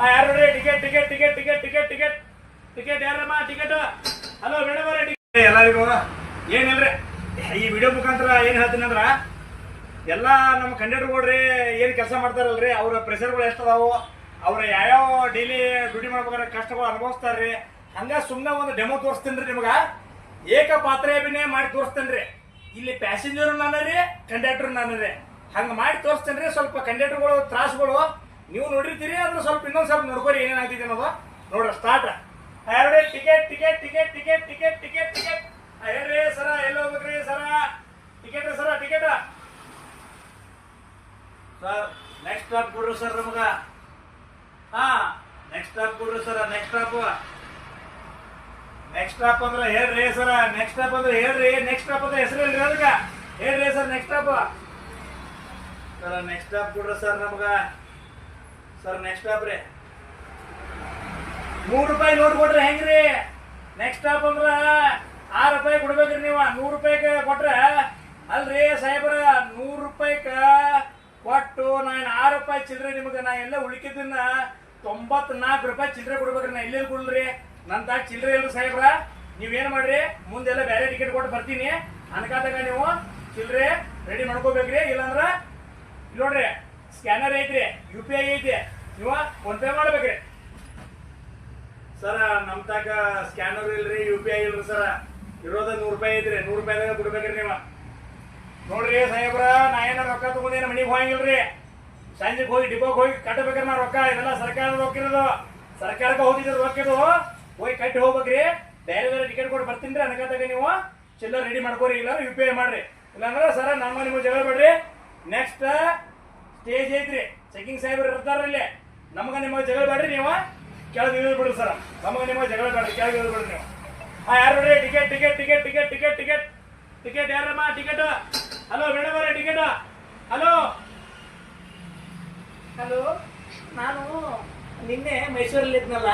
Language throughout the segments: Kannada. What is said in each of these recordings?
ಯಾರು ನೋಡ್ರಿ ticket ticket ticket ticket ticket ticket ticket ಯಾರಮ್ಮ ಟಿಕೆಟ್? ಹಲೋ ಮೇಡಮ್ ಅವರೇ ಎಲ್ಲರಿಗೂ ಏನಿಲ್ರಿ ಈ ವಿಡಿಯೋ ಮುಖಾಂತರ ಏನು ಹೇಳ್ತೀನಿ ಅಂದ್ರೆ ಎಲ್ಲ ನಮ್ಮ ಕಂಡಕ್ಟರ್ಗಳ್ರಿ ಏನು ಕೆಲಸ ಮಾಡ್ತಾರಲ್ರಿ ಅವ್ರ ಪ್ರೆಷರ್ಗಳು ಎಷ್ಟದಾವು ಅವ್ರ ಯಾವ್ಯಾವ ಡೈಲಿ ಡ್ಯೂಟಿ ಮಾಡ್ಬೇಕಾದ್ರೆ ಕಷ್ಟಗಳು ಅನುಭವಿಸ್ತಾರ್ರಿ. ಹಂಗ ಸುಮ್ಮನೆ ಒಂದು ಡೆಮೋ ತೋರಿಸ್ತೀನಿ ರೀ ನಿಮ್ಗೆ. ಏಕ ಪಾತ್ರೆ ಅಭಿನಯ ಮಾಡಿ ತೋರಿಸ್ತೇನೆ ರೀ. ಇಲ್ಲಿ ಪ್ಯಾಸೆಂಜರ್ ನಾನು ರೀ, ಕಂಡಕ್ಟರ್ ನಾನು ರೀ. ಹಂಗೆ ಮಾಡಿ ತೋರಿಸ್ತೇನೆ ರೀ. ಸ್ವಲ್ಪ ಕಂಡಕ್ಟರ್ಗಳು ತ್ರಾಸುಗಳು ನೀವು ನೋಡಿರ್ತೀರಿ, ಅದ್ರ ಸ್ವಲ್ಪ ಇನ್ನೊಂದು ಸ್ವಲ್ಪ ನೋಡ್ಕೊರಿ ಏನೇನಾಗ್ತಿದೆ ಅನ್ನೋದು. ನೋಡ್ರಿ ಸ್ಟಾರ್ಟ್. ಹೇಳ್ರಿ ticket ticket ticket ticket ticket ticket ticket ಹೇಳ್ರಿ ಸರ ಎಲ್ಲಿ ಹೋಗ್ಬೇಕ್ರಿ ಸರ? ಟಿಕೆಟ್ ಸರ ಟಿಕೆಟ್ ಸರ್. ನೆಕ್ಸ್ಟ್ ಸ್ಟಾಪ್ ಕೊಡ್ರಿ ಸರ್ ನಮಗ. ಹಾ ನೆಕ್ಸ್ಟ್ ಸ್ಟಾಪ್ ಕೊಡ್ರಿ ಸರ್. ನೆಕ್ಸ್ಟ್ ಸ್ಟಾಪ್ ಅಂದ್ರೆ ಹೇಳ್ರಿ ಸರ. ನೆಕ್ಸ್ಟ್ ಸ್ಟಾಪ್ ಅಂದ್ರೆ ಹೇಳ್ರಿ. ನೆಕ್ಸ್ಟ್ ಸ್ಟಾಪ್ ಅಂದ್ರೆ ಹೆಸರು ಹೇಳ್ರಿ ಅದಕ್ಕೆ ಹೇಳ್ರಿ ಸರ್. ನೆಕ್ಸ್ಟ್ ಸ್ಟಾಪ್ ಸರ. ನೆಕ್ಸ್ಟ್ ಸ್ಟಾಪ್ ಕೊಡ್ರಿ ಸರ್ ನಮಗ ಸರ್. ನೆಕ್ಸ್ಟ್ ಸ್ಟಾಪ್ ರೀ. 100 ರೂಪಾಯಿ ನೋಟ್ ಕೊಟ್ರೆ ಹೆಂಗ್ರಿ? ನೆಕ್ಸ್ಟ್ ಸ್ಟಾಪ್ ಅಂದ್ರ 6 ರೂಪಾಯಿ ಕೊಡ್ಬೇಕ್ರಿ ನೀವು. 100 ರೂಪಾಯಿಗೆ ಕೊಟ್ರೆ ಅಲ್ರಿ ಸಾಹೇಬ್ರ. 100 ರೂಪಾಯಿಗ ಕೊಟ್ಟು ನಾನು 6 ರೂಪಾಯಿ ಚಿಲ್ಲರೆ ನಿಮಗೆ ನಾ ಎಲ್ಲ ಉಳಿಕಿದ್ದನ್ನ 94 ರೂಪಾಯಿ ಚಿಲ್ಲರೆ ಕೊಡ್ಬೇಕ್ರಿ. ನಾ ಎಲ್ಲೆಲ್ಲಿ ಕೊಡ್ಲ್ರಿ? ನನ್ನ ತಾಗ ಚಿಲ್ಲರೆ ಇಲ್ರಿ ಸಾಹೇಬ್ರ. ನೀವೇನು ಮಾಡ್ರಿ, ಮುಂದೆಲ್ಲ ಬೇರೆ ಟಿಕೆಟ್ ಕೊಟ್ಟು ಬರ್ತೀನಿ ಅನ್ಕಾದಾಗ ನೀವು ಚಿಲ್ಲರೆ ರೆಡಿ ಮಾಡ್ಕೋಬೇಕ್ರಿ. ಇಲ್ಲಾಂದ್ರ ನೋಡ್ರಿ ಸ್ಕ್ಯಾನರ್ ಐತ್ರಿ, UPI ಐತಿ, ನೀವು ಫೋನ್ ಪೇ ಮಾಡ್ಬೇಕ್ರಿ ಸರ. ನಮ್ ತಾಕ ಸ್ಕ್ಯಾನರ್ ಇಲ್ರಿ, UPI ಇಲ್ರಿ ಸರ. ಇರೋದ 100 ರೂಪಾಯಿ ಐತ್ರಿ. 100 ರೂಪಾಯಿದಾಗ ಕೊಡ್ಬೇಕ್ರಿ ನೀವು. ನೋಡ್ರಿ ಸಾಹೇಬ್ರ, ನಾ ಏನಾರ ರೊಕ್ಕ ತಗೊಂಡೇನ ಮನಿಗೆ ಹೋಗಂಗಿಲ್ರಿ. ಸಂಜೆಗೆ ಹೋಗಿ ಡಿಪೋಗೆ ಹೋಗಿ ಕಟ್ಟಬೇಕ್ರಿ ನಾ ರೊಕ್ಕ. ಇದೆಲ್ಲ ಸರ್ಕಾರದ ರೊಕ್ಕ ಇರೋದು. ಸರ್ಕಾರಕ್ಕೆ ಹೋಗಿದ್ರು ರೊಕ್ಕ ಇದು. ಹೋಗಿ ಕಟ್ಟಿ ಹೋಗ್ಬೇಕ್ರಿ. ಬೇರೆ ಬೇರೆ ಟಿಕೆಟ್ ಕೊಟ್ಟು ಬರ್ತೀನಿ ಅನ್ಕಾದಾಗ ನೀವು ಚಿಲ್ಲರ್ ರೆಡಿ ಮಾಡ್ಕೋರಿ. ಇಲ್ಲ UPI ಮಾಡ್ರಿ. ಇಲ್ಲಾಂದ್ರೆ ಸರ ನಮ್ಮ ನಿಮಗೆ ಜಗಳ ಬೇಡ್ರಿ. ನೆಕ್ಸ್ಟ್ ಸ್ಟೇಜ್ ಐತ್ರಿ, ಚೆಕಿಂಗ್ ಸಾಹೇಬ್ರು ಇರ್ತಾರ ಇಲ್ಲಿ. ನಮ್ಗೆ ನಿಮಗೆ ಜಗಳ ಬೇಡ್ರಿ. ನೀವು ಕೆಳಗೆ ಇಳಿದು ಬಿಡ್ರಿ ಸರ್. ನಮಗೆ ನಿಮಗೆ ಜಗಳ ಬೇಡ್ರಿ, ಕೆಳಗೆ ಇಳಿದು ಬಿಡ್ರಿ ನೀವು. ಯಾರು ನೋಡ್ರಿ ticket ticket ticket ticket ticket ticket ticket ಯಾರಮ್ಮ ಟಿಕೆಟ್? ಹಲೋ ಮೇಡಮ್ ಅವರೇ ಟಿಕೆಟ್? ಹಲೋ ಹಲೋ, ನಾನು ನಿನ್ನೆ ಮೈಸೂರಲ್ಲಿದ್ನಲ್ಲ.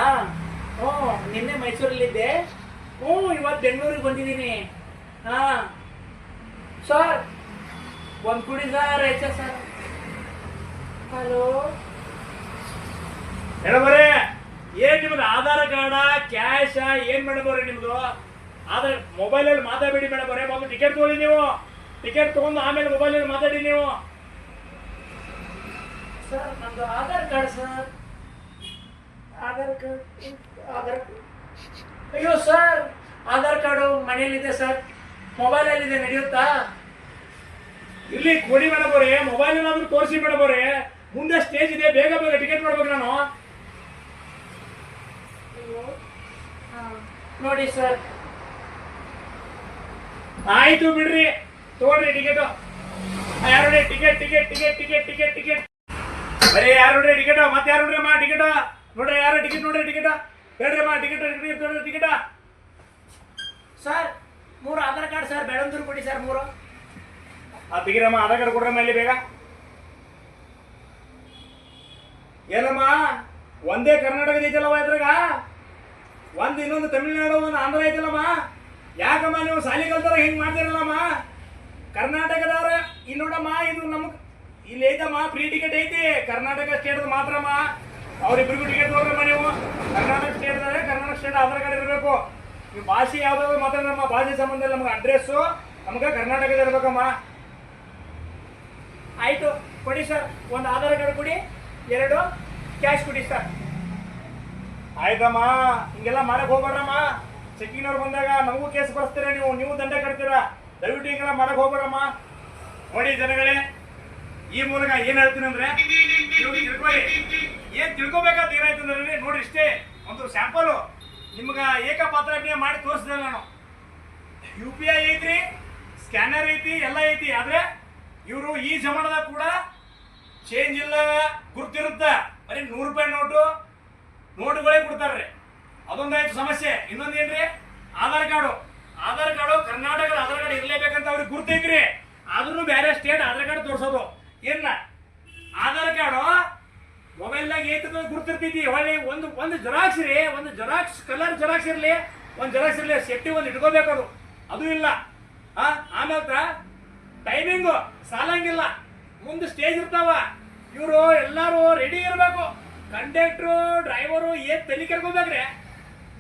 ನಿನ್ನೆ ಮೈಸೂರಲ್ಲಿದ್ದೆ. ಇವತ್ತು ಬೆಂಗಳೂರಿಗೆ ಬಂದಿದ್ದೀನಿ. ಸರ್ ಒಂದು ಕುಡಿ ಸರ್ ಐತೆ ಸರ್. ಹಲೋ ಮೇಡಮ್ ಅವರೇ, ಏನ್ ನಿಮ್ದು ಆಧಾರ್ ಕಾರ್ಡ ಕ್ಯಾಶ ಏನ್ ಮೇಡಮ್ ಅವ್ರೆ ನಿಮ್ದು? ಆಧಾರ್ ಮೊಬೈಲಲ್ಲಿ ಮಾತಾಡಬೇಡಿ ಮೇಡಮ್ ಅವರೇ. ಮೊದಲು ಟಿಕೆಟ್ ತಗೊಳ್ಳಿ ನೀವು. ಟಿಕೆಟ್ ತಗೊಂಡು ಆಮೇಲೆ ಮೊಬೈಲಲ್ಲಿ ಮಾತಾಡಿ ನೀವು. ಸರ್ ನಮ್ದು ಆಧಾರ್ ಕಾರ್ಡ್ ಸರ್. ಆಧಾರ್ ಅಯ್ಯೋ ಸರ್, ಆಧಾರ್ ಕಾರ್ಡು ಮನೇಲಿದೆ ಸರ್, ಮೊಬೈಲಲ್ಲಿದೆ. ನಡೆಯುತ್ತಾ? ಇಲ್ಲಿ ಕೊಡಿ ಮೇಡಮ್ ಅವರೇ. ಮೊಬೈಲ್ ಏನಾದ್ರು ತೋರಿಸಿ ಮೇಡಮ್ ಅವರೇ. ಮುಂದೆ ಸ್ಟೇಜ್ ಇದೆ, ಬೇಗ ಬೇಗ ಟಿಕೆಟ್ ಮಾಡ್ಬೇಕು ನಾನು. ನೋಡಿ ಸರ್. ಆಯ್ತು ಬಿಡ್ರಿ, ತಗೊಳ್ರಿ ಟಿಕೆಟ್. ಯಾರು ನೋಡಿ ticket ticket ticket ticket ticket ticket ಬರೀ ಯಾರು ನೋಡ್ರಿ ಟಿಕೆಟ್? ಮತ್ತೆ ಯಾರು ನೋಡ್ರಿ ಅಮ್ಮ ಟಿಕೆಟ್? ನೋಡ್ರಿ ಯಾರು ಟಿಕೆಟ್ ನೋಡ್ರಿ ಟಿಕೆಟ್ ಹೇಳ್ರಿ ಅಮ್ಮ. ಟಿಕೆಟ್ ನೋಡ್ರಿ ticket sir. 3 Aadhaar card sir. Bellandur ಕೊಡಿ ಸರ್ 3. ತೆಗಿರಮ್ಮ, ಆಧಾರ್ ಕಾರ್ಡ್ ಕೊಡ್ರಮ್ಮ ಇಲ್ಲಿ ಬೇಗ. ಏನಮ್ಮ ಒಂದೇ ಕರ್ನಾಟಕದ ಐತಲ್ಲಮ್ಮ ಇದ್ರಾಗ? ಒಂದು ಇನ್ನೊಂದು ತಮಿಳ್ನಾಡು, ಒಂದು ಆಂಧ್ರ ಐತಲ್ಲಮ್ಮ. ಯಾಕಮ್ಮ ನೀವು ಸಾಲಿ ಕಲ್ತಾರ ಹಿಂಗ್ ಮಾಡ್ತಿರಲ್ಲಮ್ಮ? ಕರ್ನಾಟಕದವ್ರ ಇಲ್ಲಿ ನೋಡಮ್ಮ, ಇದು ನಮ್ಗೆ ಇಲ್ಲಿ ಐತಮ್ಮ, ಫ್ರೀ ಟಿಕೆಟ್ ಐತಿ. ಕರ್ನಾಟಕ ಸ್ಟೇಟ್ ಮಾತ್ರಮ್ಮ. ಅವ್ರಿಬ್ರಿಗೂ ಟಿಕೆಟ್ ನೋಡ್ರಮ್ಮ ನೀವು. ಕರ್ನಾಟಕ ಸ್ಟೇಟ್ದಾಗ ಕರ್ನಾಟಕ ಸ್ಟೇಟ್ ಆಧಾರ್ ಕಾರ್ಡ್ ಇರಬೇಕು. ನೀವು ಭಾಷೆ ಯಾವ್ದಾದ್ರು ಮಾತಾಡ್ರಮ್ಮ. ಭಾಷೆ ಸಂಬಂಧ ಇಲ್ಲ, ನಮ್ಗೆ ಅಡ್ರೆಸ್ಸು ನಮ್ಗೆ ಕರ್ನಾಟಕದ ಇರ್ಬೇಕಮ್ಮ. ಆಯ್ತು ಕೊಡಿ ಸರ್. ಒಂದು ಆಧಾರ್ ಕಾರ್ಡ್ ಕೊಡಿ, 2 ಕ್ಯಾಶ್ ಕೊಡಿ ಸರ್. ಆಯ್ತಮ್ಮ, ಹಿಂಗೆಲ್ಲ ಮಾಡಕ್ ಹೋಗ್ಬೇಡ್ರಮ್ಮ. ಚೆಕ್ಕಿಂಗ್ನವ್ರು ಬಂದಾಗ ನಮಗೂ ಕೇಸ್ ಬರ್ಸ್ತೀರ, ನೀವು ದಂಡ ಕಟ್ತೀರಾ. ದಯವಿಟ್ಟು ಹಿಂಗೆಲ್ಲ ಮಾಡಕ್ ಹೋಗ್ಬೇಡಮ್ಮ. ನೋಡಿ ಜನಗಳೇ, ಈ ಮೂಲಕ ಏನ್ ಹೇಳ್ತೀನಿ ಅಂದ್ರೆ ತಿಳ್ಕೊಳ್ಳಿ. ಏನ್ ತಿಳ್ಕೊಬೇಕಂತ ಏನಾಯ್ತು ಅಂದ್ರೆ ನೋಡ್ರಿ, ಇಷ್ಟೇ ಒಂದು ಸ್ಯಾಂಪಲ್ ನಿಮ್ಗೆ ಏಕಪಾತ್ರ ಅಭಿನಯ ಮಾಡಿ ತೋರಿಸಿದೆ ನಾನು. UPI ಐತ್ರಿ, ಸ್ಕ್ಯಾನರ್ ಐತಿ, ಎಲ್ಲ ಐತಿ. ಆದ್ರೆ ಇವರು ಈ ಜಮಾನದಾಗ ಕೂಡ ಚೇಂಜ್ ಇಲ್ಲ, ಗುರ್ತಿರುತ್ತ. ಬರೀ 100 ರೂಪಾಯಿ ನೋಟುಗಳೇ ಕೊಡ್ತಾರ್ರಿ. ಅದೊಂದಾಯ್ತು ಸಮಸ್ಯೆ. ಇನ್ನೊಂದು ಏನ್ರಿ, ಆಧಾರ್ ಕಾರ್ಡು ಕರ್ನಾಟಕದ ಆಧಾರ್ ಕಾರ್ಡ್ ಇರ್ಲೇಬೇಕಂತ ಅವ್ರಿಗೆ ಗುರ್ತೈತ್ರಿ. ಆದ್ರೂ ಬೇರೆ ಸ್ಟೇಟ್ ಆಧಾರ್ ಕಾರ್ಡ್ ತೋರ್ಸೋದು ಏನ? ಆಧಾರ್ ಕಾರ್ಡು ಮೊಬೈಲ್ನಾಗ ಐತದ ಗುರ್ತಿರ್ತೈತಿ. ಒಳ್ಳೆ ಒಂದು ಜೆರಾಕ್ಸ್ ರೀ, ಒಂದು ಜೆರಾಕ್ಸ್ ಕಲರ್ ಜೆರಾಕ್ಸ್ ಇರಲಿ, ಒಂದು ಜೆರಾಕ್ಸ್ ಇರಲಿ, ಸೇಫ್ಟಿ ಒಂದು ಇಟ್ಕೋಬೇಕು. ಅದು ಇಲ್ಲ. ಆಮೇಲೆ ಟೈಮಿಂಗು ಸಾಲಂಗಿಲ್ಲ. ಮುಂದೆ ಸ್ಟೇಜ್ ಇರ್ತಾವ. ಇವರು ಎಲ್ಲರೂ ರೆಡಿ ಇರಬೇಕು. ಕಂಡಕ್ಟ್ರು ಡ್ರೈವರು ಏನ್ ತಲೆ ಕರ್ಕೋಬೇಕ್ರಿ,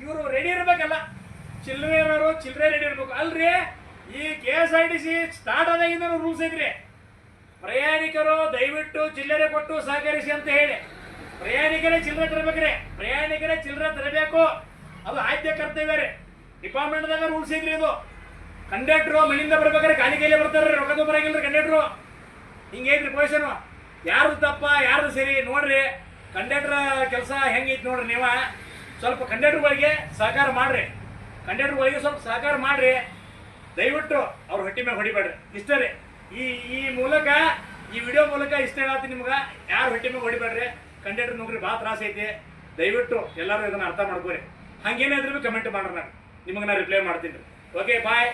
ಇವರು ರೆಡಿ ಇರ್ಬೇಕಲ್ಲ, ಚಿಲ್ಲರೆ ಇರೋರು ಚಿಲ್ಲರೆ ರೆಡಿ ಇರ್ಬೇಕು ಅಲ್ರಿ. ಈ KSRTC ಸ್ಟಾರ್ಟ್ ಆದಾಗಿಂದ ರೂಲ್ಸ್ ಐತ್ರಿ, ಪ್ರಯಾಣಿಕರು ದಯವಿಟ್ಟು ಚಿಲ್ಲರೆ ಕೊಟ್ಟು ಸಹಕರಿಸಿ ಅಂತ ಹೇಳಿ. ಪ್ರಯಾಣಿಕರೇ ಚಿಲ್ಲರೆ ತರಬೇಕ್ರಿ, ಪ್ರಯಾಣಿಕರೇ ಚಿಲ್ಲರೆ ತರಬೇಕು, ಅದು ಆದ್ಯ ಕರ್ತವ್ಯ ರೀ. ಡಿಪಾರ್ಟ್ಮೆಂಟ್ದಾಗ ರೂಲ್ಸ್ ಐತ್ರಿ ಇದು. ಕಂಡಕ್ಟ್ರು ಮನೆಯಿಂದ ಬರ್ಬೇಕಾದ್ರೆ ಖಾಲಿ ಕೈಲೇ ಬರ್ತಾರ್ರಿ, ರೊಕ್ಕದ ಬರಂಗಿಲ್ರಿ ಕಂಡಕ್ಟ್ರು. ಹಿಂಗೈತ್ರಿ ಪೊಸಿಷನ್. ಯಾರ್ದು ತಪ್ಪ ಯಾರ್ದು ಸರಿ ನೋಡ್ರಿ. ಕಂಡಕ್ಟರ್ ಕೆಲಸ ಹೆಂಗೈತಿ ನೋಡ್ರಿ. ನೀವು ಸ್ವಲ್ಪ ಕಂಡಕ್ಟರ್ಗಳಿಗೆ ಸಹಕಾರ ಮಾಡ್ರಿ, ಕಂಡಕ್ಟರ್ಗಳಿಗೆ ಸ್ವಲ್ಪ ಸಹಕಾರ ಮಾಡ್ರಿ ದಯವಿಟ್ಟು. ಅವ್ರ ಹೊಟ್ಟಿ ಮ್ಯಾಗ ಹೊಡಿಬೇಡ್ರಿ. ಇಷ್ಟೇ ರೀ. ಈ ಮೂಲಕ, ಈ ವಿಡಿಯೋ ಮೂಲಕ ಇಷ್ಟ ಹೇಳತ್ತೀನಿ ನಿಮ್ಗೆ. ಯಾರು ಹೊಟ್ಟಿ ಮ್ಯಾಗ ಹೊಡಿಬೇಡ್ರಿ. ಕಂಡಕ್ಟರ್ ನೌಕರಿ ಭಾಳ ತ್ರಾಸ ಐತಿ. ದಯವಿಟ್ಟು ಎಲ್ಲರೂ ಇದನ್ನ ಅರ್ಥ ಮಾಡ್ಕೋರಿ. ಹಂಗೇನಾದ್ರೂ ಕಮೆಂಟ್ ಮಾಡ್ರಿ, ನಾನು ನಿಮಗೆ ರಿಪ್ಲೈ ಮಾಡ್ತೀನಿ. ಓಕೆ, ಬಾಯ್.